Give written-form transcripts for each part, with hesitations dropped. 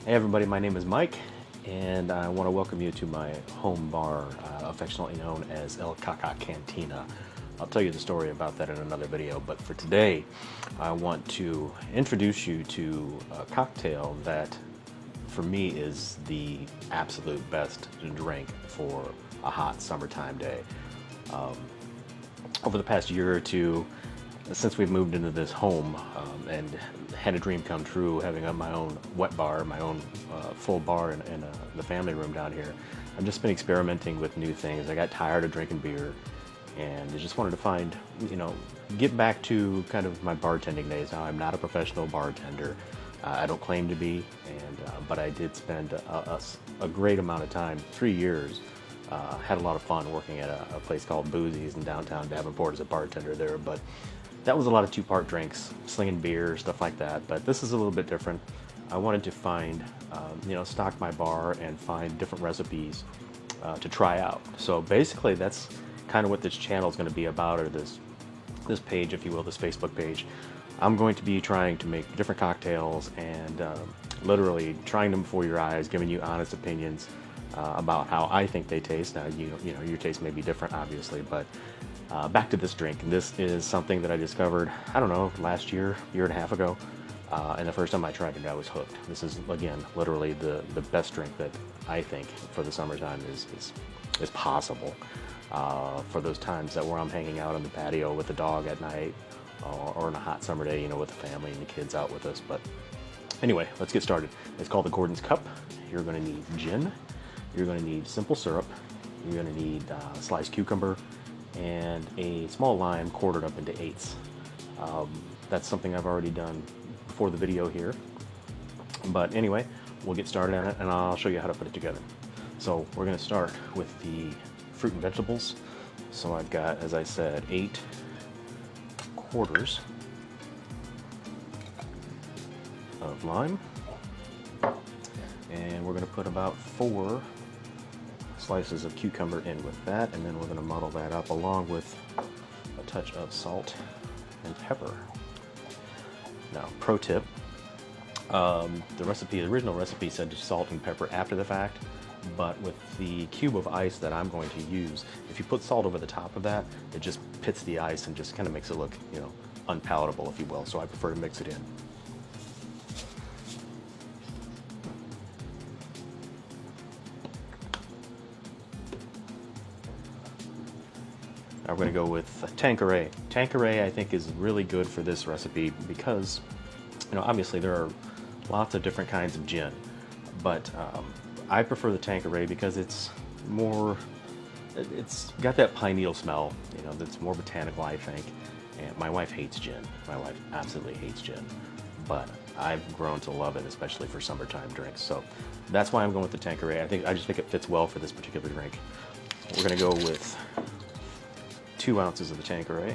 Hey everybody, my name is Mike, and I want to welcome you to my home bar, affectionately known as El Caca Cantina. I'll tell you the story about that in another video, but for today, I want to introduce you to a cocktail that, for me, is the absolute best drink for a hot summertime day. Over the past year or two, since we've moved into this home and had a dream come true, having my own wet bar, my own full bar in the family room down here, I've just been experimenting with new things. I got tired of drinking beer, and I just wanted to find, get back to kind of my bartending days. Now, I'm not a professional bartender. I don't claim to be, but I did spend a great amount of time, 3 years. Had a lot of fun working at a place called Boozy's in downtown Davenport as a bartender there, but that was a lot of two-part drinks, slinging beer, stuff like that. But this is a little bit different. I wanted to find, stock my bar and find different recipes to try out. So basically, that's kind of what this channel is going to be about, or this page, if you will, this Facebook page. I'm going to be trying to make different cocktails and literally trying them before your eyes, giving you honest opinions about how I think they taste. Now, your taste may be different, obviously, but back to this drink. This is something that I discovered, I don't know, last year and a half ago. And the first time I tried it, I was hooked. This is, again, literally the best drink that I think for the summertime is possible. For those times where I'm hanging out on the patio with the dog at night, or on a hot summer day, with the family and the kids out with us. But anyway, let's get started. It's called the Gordon's Cup. You're going to need gin. You're going to need simple syrup. You're going to need sliced cucumber and a small lime quartered up into eighths. That's something I've already done before the video here. But anyway, we'll get started on it and I'll show you how to put it together. So we're going to start with the fruit and vegetables. So I've got, as I said, 8 quarters of lime. And we're going to put about 4 slices of cucumber in with that, and then we're going to muddle that up along with a touch of salt and pepper. Now, pro tip, the original recipe said salt and pepper after the fact, but with the cube of ice that I'm going to use, if you put salt over the top of that, it just pits the ice and just kind of makes it look, unpalatable, if you will. So I prefer to mix it in. Now we're going to go with Tanqueray. Tanqueray, I think, is really good for this recipe because, obviously there are lots of different kinds of gin, but I prefer the Tanqueray because it's got that pine needle smell, that's more botanical, I think. And my wife hates gin. My wife absolutely hates gin, but I've grown to love it, especially for summertime drinks. So that's why I'm going with the Tanqueray. I just think it fits well for this particular drink. We're going to go with 2 ounces of the Tanqueray.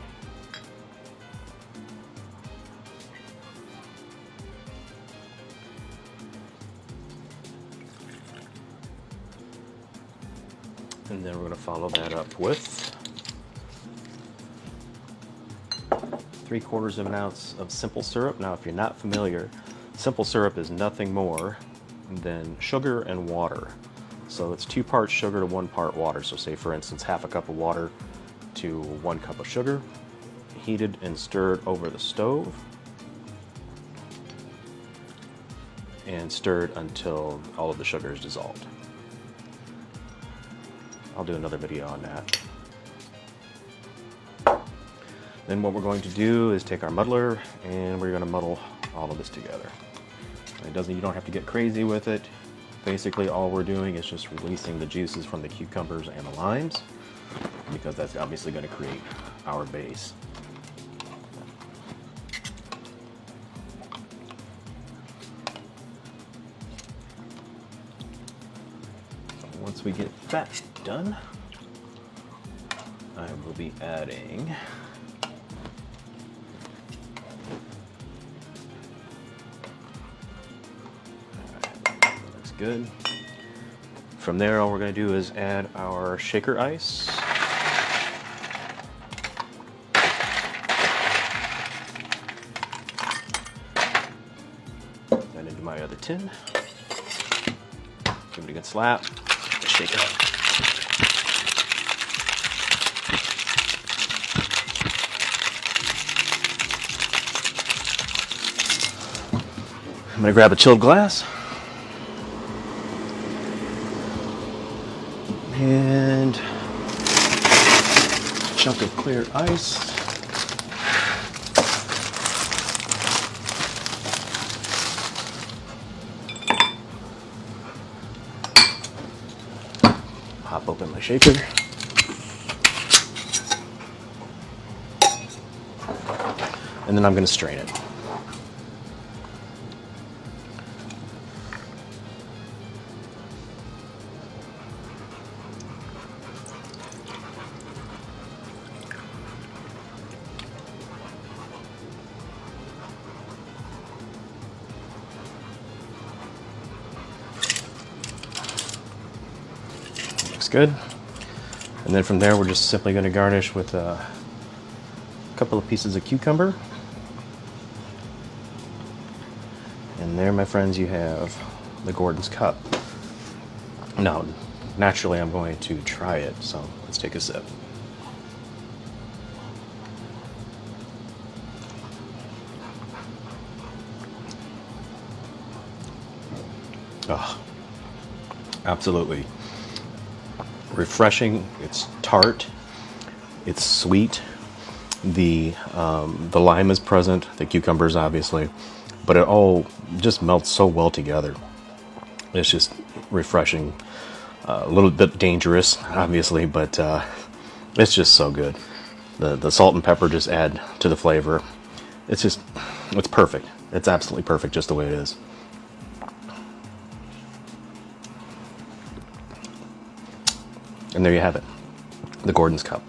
And then we're going to follow that up with 3/4 of an ounce of simple syrup. Now, if you're not familiar, simple syrup is nothing more than sugar and water. So it's 2 parts sugar to 1 part water. So say, for instance, half a cup of water to 1 cup of sugar, heated and stirred over the stove, and stirred until all of the sugar is dissolved. I'll do another video on that. Then what we're going to do is take our muddler and we're going to muddle all of this together. You don't have to get crazy with it. Basically, all we're doing is just releasing the juices from the cucumbers and the limes, because that's obviously going to create our base. Once we get that done, I will be adding looks good. From there, all we're going to do is add our shaker ice. That into my other tin. Give it a good slap. Shake it up. I'm gonna grab a chilled glass and a chunk of clear ice. Pop open my shaker. And then I'm gonna strain it. Looks good. And then from there, we're just simply going to garnish with a couple of pieces of cucumber. And there, my friends, you have the Gordon's Cup. Now, naturally, I'm going to try it, so let's take a sip. Oh, absolutely refreshing. It's tart. It's sweet. The lime is present. The cucumbers, obviously, but it all just melts so well together. It's just refreshing. A little bit dangerous, obviously, but it's just so good. The salt and pepper just add to the flavor. It's perfect. It's absolutely perfect just the way it is. And there you have it, the Gordon's Cup.